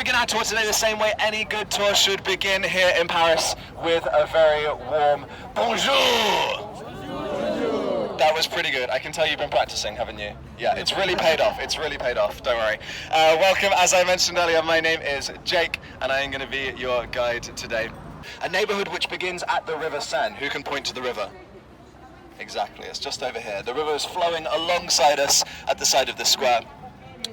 begin our tour today the same way any good tour should begin here in Paris, with a very warm bonjour. That was pretty good. I can tell you've been practicing, haven't you? Yeah, it's really paid off. It's really paid off. Don't worry. Welcome, as I mentioned earlier, my name is Jake, and I am going to be your guide today. A neighborhood which begins at the River Seine. Who can point to the river? Exactly, it's just over here. The river is flowing alongside us at the side of the square.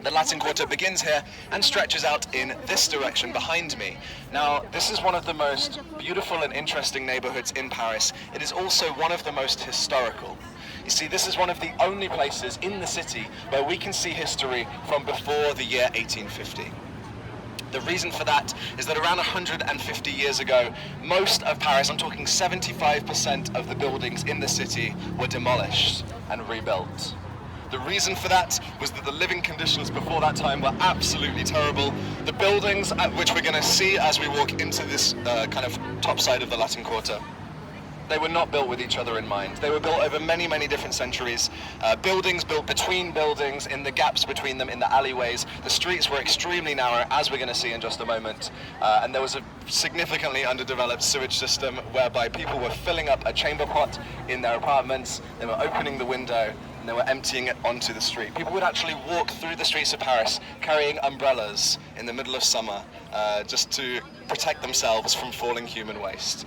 The Latin Quarter begins here and stretches out in this direction behind me. Now, this is one of the most beautiful and interesting neighborhoods in Paris. It is also one of the most historical. You see, this is one of the only places in the city where we can see history from before the year 1850. The reason for that is that around 150 years ago, most of Paris, I'm talking 75% of the buildings in the city, were demolished and rebuilt. The reason for that was that the living conditions before that time were absolutely terrible. The buildings, which we're going to see as we walk into this kind of top side of the Latin Quarter, they were not built with each other in mind. They were built over many, many different centuries. Buildings built between buildings, in the gaps between them, in the alleyways. The streets were extremely narrow, as we're going to see in just a moment. And there was a significantly underdeveloped sewage system whereby people were filling up a chamber pot in their apartments, they were opening the window, and they were emptying it onto the street. People would actually walk through the streets of Paris carrying umbrellas in the middle of summer just to protect themselves from falling human waste.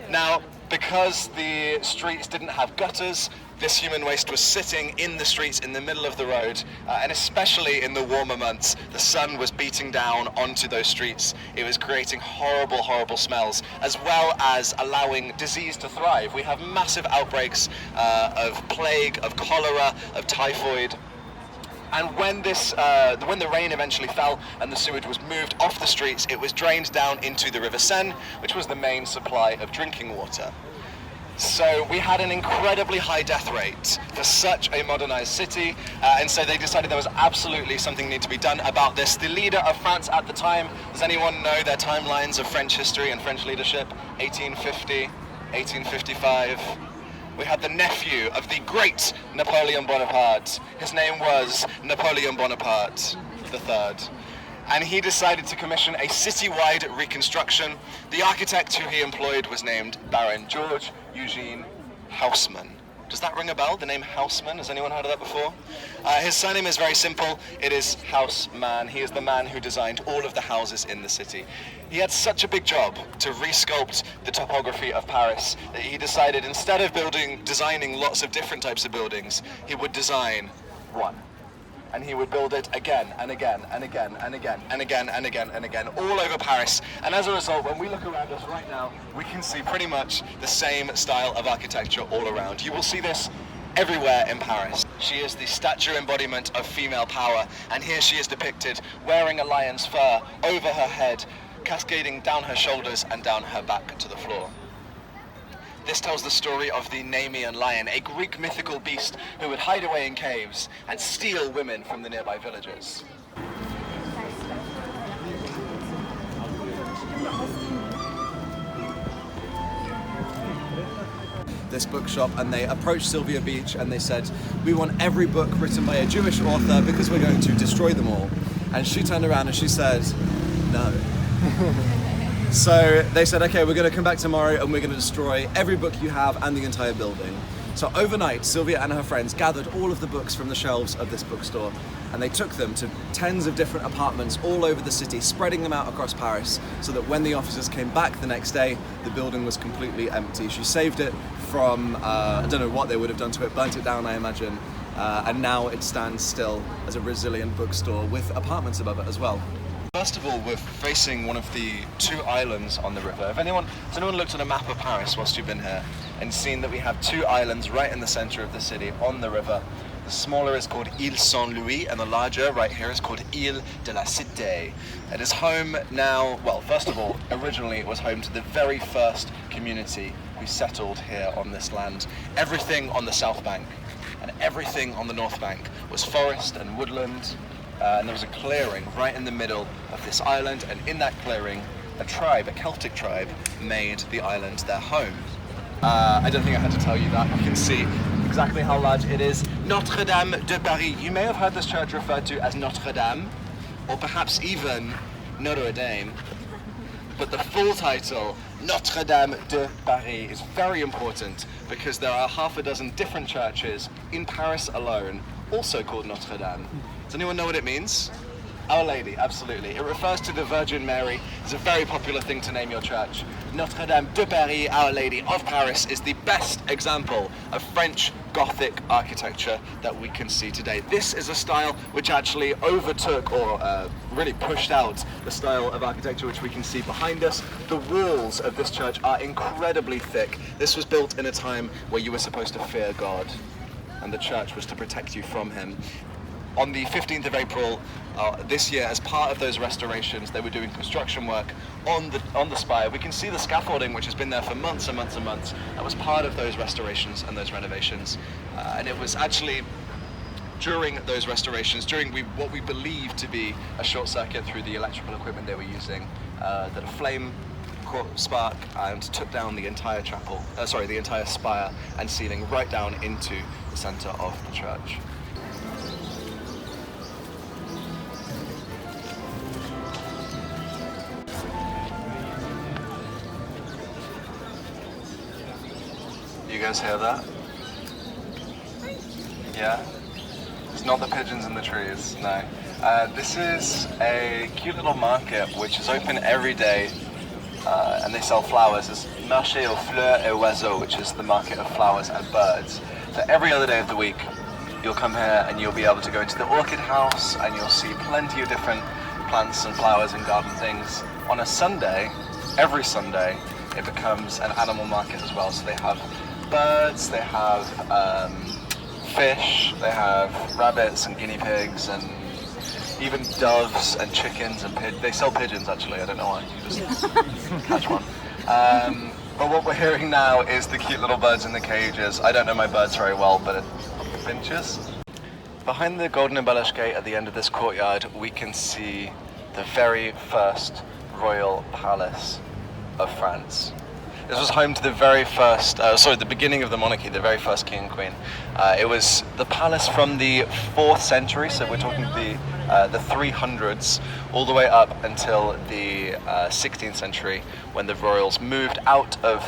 Now, because the streets didn't have gutters, this human waste was sitting in the streets in the middle of the road, and especially in the warmer months, the sun was beating down onto those streets. It was creating horrible, horrible smells, as well as allowing disease to thrive. We have massive outbreaks of plague, of cholera, of typhoid. And when the rain eventually fell and the sewage was moved off the streets, it was drained down into the River Seine, which was the main supply of drinking water. So we had an incredibly high death rate for such a modernized city, and so they decided there was absolutely something need to be done about this. The leader of France at the time, does anyone know their timelines of French history and French leadership? 1850, 1855. We had the nephew of the great Napoleon Bonaparte. His name was Napoleon Bonaparte III. And he decided to commission a citywide reconstruction. The architect who he employed was named Baron George Eugene Haussmann. Does that ring a bell, the name Haussmann? Has anyone heard of that before? His surname is very simple. It is Haussmann. He is the man who designed all of the houses in the city. He had such a big job to resculpt the topography of Paris that he decided, instead of designing lots of different types of buildings, he would design one. And he would build it again and again and again and again and again and again and again all over Paris. And as a result, when we look around us right now, we can see pretty much the same style of architecture all around. You will see this everywhere in Paris. She is the statue embodiment of female power, and here she is depicted wearing a lion's fur over her head, cascading down her shoulders and down her back to the floor. This tells the story of the Nemean lion, a Greek mythical beast who would hide away in caves and steal women from the nearby villages. This bookshop, and they approached Sylvia Beach and they said, "We want every book written by a Jewish author because we're going to destroy them all." And she turned around and she said, "No." So they said, "Okay, we're going to come back tomorrow and we're going to destroy every book you have and the entire building." So overnight, Sylvia and her friends gathered all of the books from the shelves of this bookstore, and they took them to tens of different apartments all over the city, spreading them out across Paris, so that when the officers came back the next day, the building was completely empty. She saved it from, I don't know what they would have done to it, burnt it down, I imagine, and now it stands still as a resilient bookstore with apartments above it as well. First of all, we're facing one of the two islands on the river. Has anyone looked at a map of Paris whilst you've been here and seen that we have two islands right in the center of the city on the river? The smaller is called Ile Saint-Louis, and the larger right here is called Ile de la Cité. It is home now, well, first of all, originally it was home to the very first community who settled here on this land. Everything on the south bank and everything on the north bank was forest and woodland. And there was a clearing right in the middle of this island, and in that clearing, a Celtic tribe, made the island their home. I don't think I had to tell you that. You can see exactly how large it is. Notre Dame de Paris. You may have heard this church referred to as Notre Dame, or perhaps even Notre Dame, but the full title, Notre Dame de Paris, is very important because there are half a dozen different churches in Paris alone, also called Notre Dame. Does anyone know what it means? Our Lady, absolutely. It refers to the Virgin Mary. It's a very popular thing to name your church. Notre Dame de Paris, Our Lady of Paris, is the best example of French Gothic architecture that we can see today. This is a style which actually overtook or really pushed out the style of architecture which we can see behind us. The walls of this church are incredibly thick. This was built in a time where you were supposed to fear God, and the church was to protect you from him. On the 15th of April this year, as part of those restorations, they were doing construction work on the spire. We can see the scaffolding, which has been there for months and months and months. That was part of those restorations and those renovations. And it was actually during those restorations, during what we believe to be a short circuit through the electrical equipment they were using, that a flame caught spark and took down the entire the entire spire and ceiling right down into the center of the church. You guys hear that? Yeah? It's not the pigeons in the trees, no. This is a cute little market which is open every day and they sell flowers. It's Marché aux fleurs et oiseaux, which is the market of flowers and birds. So every other day of the week you'll come here and you'll be able to go into the orchid house and you'll see plenty of different plants and flowers and garden things. On a Sunday, every Sunday, it becomes an animal market as well. So they have birds, they have fish, they have rabbits and guinea pigs and even doves and chickens and pigeons. They sell pigeons actually, I don't know why, you just catch one. But what we're hearing now is the cute little birds in the cages. I don't know my birds very well, but finches. Behind the golden embellished gate at the end of this courtyard, we can see the very first royal palace of France. This was home to the very first, the beginning of the monarchy, the very first king and queen. It was the palace from the 4th century, so we're talking the 300s, all the way up until the 16th century, when the royals moved out of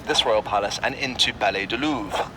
this royal palace and into Palais de Louvre.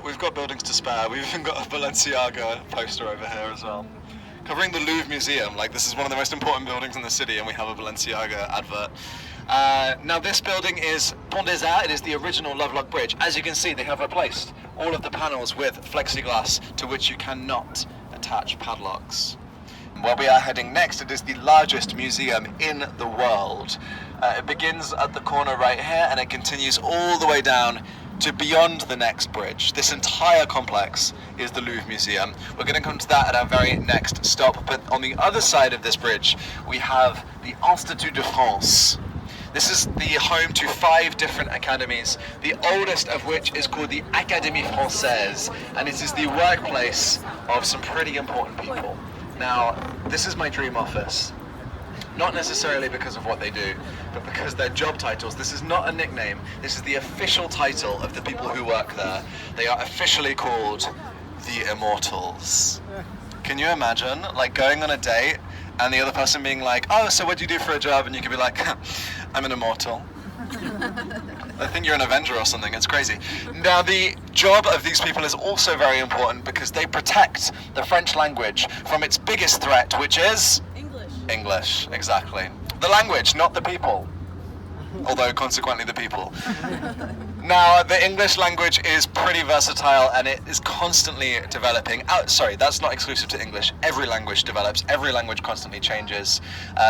We've got buildings to spare. We've even got a Balenciaga poster over here as well. Covering the Louvre Museum, like this is one of the most important buildings in the city and we have a Balenciaga advert. Now this building is Pont Neuf. It is the original Lovelock Bridge. As you can see, they have replaced all of the panels with plexiglass to which you cannot attach padlocks. Where we are heading next, it is the largest museum in the world. It begins at the corner right here and it continues all the way down to beyond the next bridge. This entire complex is the Louvre Museum. We're going to come to that at our very next stop, but on the other side of this bridge we have the Institut de France. This is the home to 5 different academies, the oldest of which is called the Académie Française, and it is the workplace of some pretty important people. Now, this is my dream office. Not necessarily because of what they do, but because their job titles. This is not a nickname. This is the official title of the people who work there. They are officially called the Immortals. Can you imagine, like, going on a date and the other person being like, oh, so what do you do for a job? And you could be like, I'm an immortal. I think you're an Avenger or something. It's crazy. Now, the job of these people is also very important because they protect the French language from its biggest threat, which is English, exactly. The language, not the people. although consequently the people. Now, the English language is pretty versatile and it is constantly developing. Sorry, that's not exclusive to English. Every language develops, every language constantly changes.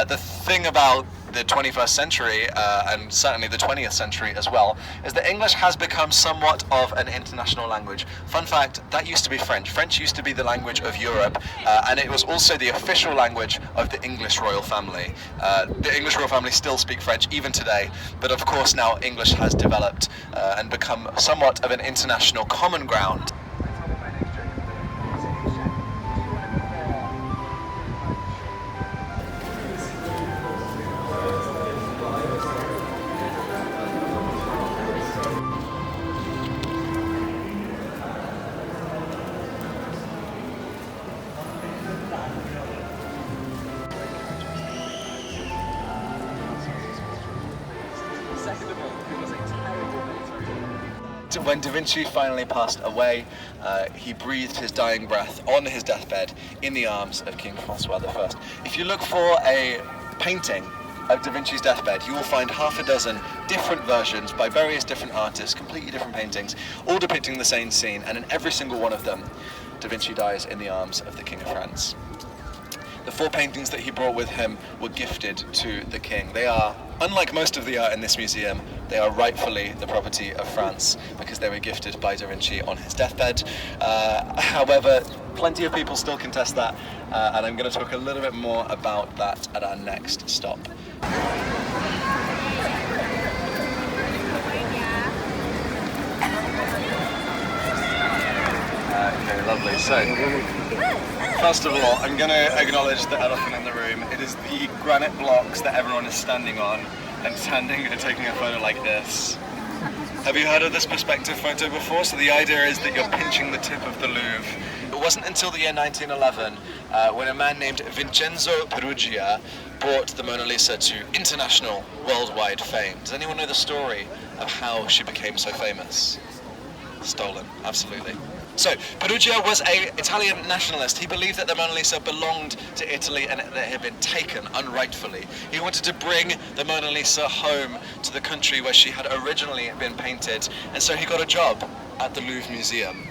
The thing about the 21st century, and certainly the 20th century as well, is that English has become somewhat of an international language. Fun fact, that used to be French. French used to be the language of Europe, and it was also the official language of the English royal family. The English royal family still speak French even today, but of course now English has developed and become somewhat of an international common ground. When Da Vinci finally passed away, he breathed his dying breath on his deathbed in the arms of King Francois I. If you look for a painting of Da Vinci's deathbed, you will find half a dozen different versions by various different artists, completely different paintings, all depicting the same scene, and in every single one of them, Da Vinci dies in the arms of the King of France. The 4 paintings that he brought with him were gifted to the king. They are, unlike most of the art in this museum, they are rightfully the property of France because they were gifted by Da Vinci on his deathbed. However, plenty of people still contest that, and I'm going to talk a little bit more about that at our next stop. Okay, lovely. So, first of all, I'm going to acknowledge the elephant in the room. It is the granite blocks that everyone is standing on and taking a photo like this. Have you heard of this perspective photo before? So the idea is that you're pinching the tip of the Louvre. It wasn't until the year 1911 when a man named Vincenzo Peruggia brought the Mona Lisa to international, worldwide fame. Does anyone know the story of how she became so famous? Stolen, absolutely. So, Peruggia was an Italian nationalist. He believed that the Mona Lisa belonged to Italy and that it had been taken unrightfully. He wanted to bring the Mona Lisa home to the country where she had originally been painted, and so he got a job at the Louvre Museum.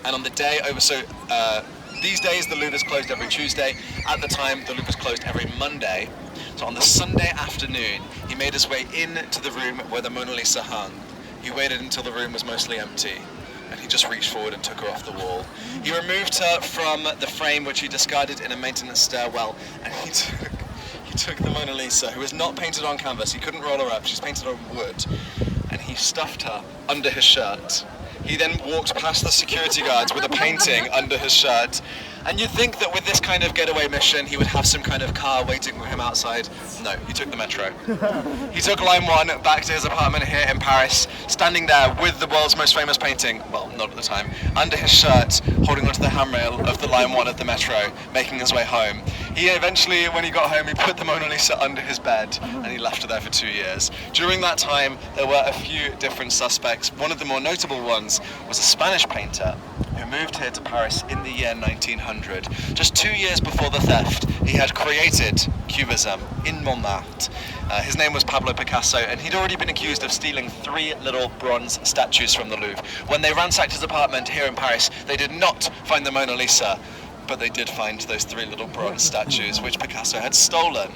And on the day these days the Louvre is closed every Tuesday. At the time, the Louvre was closed every Monday. So on the Sunday afternoon, he made his way into the room where the Mona Lisa hung. He waited until the room was mostly empty, and he just reached forward and took her off the wall. He removed her from the frame, which he discarded in a maintenance stairwell, and he took the Mona Lisa, who was not painted on canvas. He couldn't roll her up, she's painted on wood, and he stuffed her under his shirt. He then walked past the security guards with a painting under his shirt. And you'd think that with this kind of getaway mission, he would have some kind of car waiting for him outside. No, he took the metro. He took Line 1 back to his apartment here in Paris, standing there with the world's most famous painting, well, not at the time, under his shirt, holding onto the handrail of the Line 1 of the metro, making his way home. He eventually, when he got home, he put the Mona Lisa under his bed, and he left her there for 2 years. During that time, there were a few different suspects. One of the more notable ones was a Spanish painter who moved here to Paris in the year 1900. Just 2 years before the theft, he had created Cubism in Montmartre. His name was Pablo Picasso, and he'd already been accused of stealing 3 little bronze statues from the Louvre. When they ransacked his apartment here in Paris, they did not find the Mona Lisa, but they did find those 3 little bronze statues, which Picasso had stolen.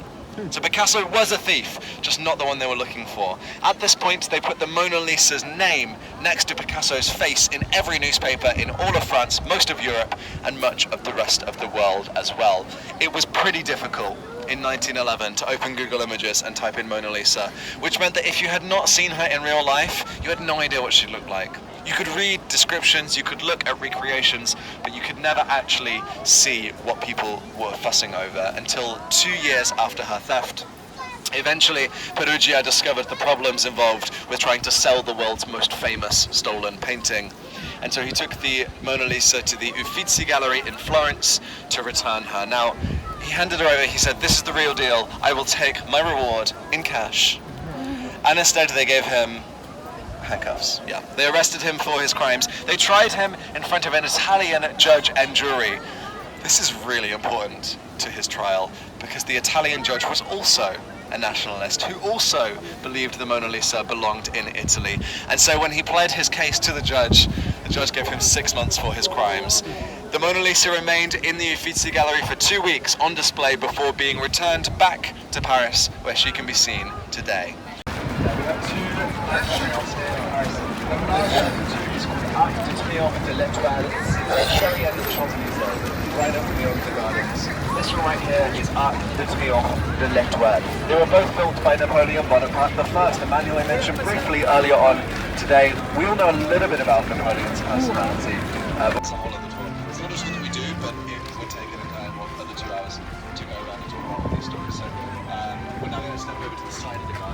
So Picasso was a thief, just not the one they were looking for. At this point, they put the Mona Lisa's name next to Picasso's face in every newspaper in all of France, most of Europe, and much of the rest of the world as well. It was pretty difficult in 1911 to open Google Images and type in Mona Lisa, which meant that if you had not seen her in real life, you had no idea what she looked like. You could read descriptions, you could look at recreations, but you could never actually see what people were fussing over until 2 years after her theft. Eventually, Peruggia discovered the problems involved with trying to sell the world's most famous stolen painting. And so he took the Mona Lisa to the Uffizi Gallery in Florence to return her. Now, he handed her over, he said, "This is the real deal, I will take my reward in cash." And instead they gave him handcuffs. Yeah, they arrested him for his crimes. They tried him in front of an Italian judge and jury. This is really important to his trial because the Italian judge was also a nationalist who also believed the Mona Lisa belonged in Italy. And so when he pled his case to the judge gave him 6 months for his crimes. The Mona Lisa remained in the Uffizi Gallery for 2 weeks on display before being returned back to Paris, where she can be seen today. We have two restaurants here in Paris. The first is called Arc de Triomphe de l'Étoile. It's very end of the Champs-Élysées, right over the River Gardens. This one right here is Arc de Triomphe de l'Étoile. They were both built by Napoleon Bonaparte the First, a man who I mentioned briefly earlier on today. We all know a little bit about Napoleon's personality. It's a whole other talk. It's not just something we do, but it would take an another 2 hours to go around and talk about all these stories. So we're now going to step over to the side of the garden.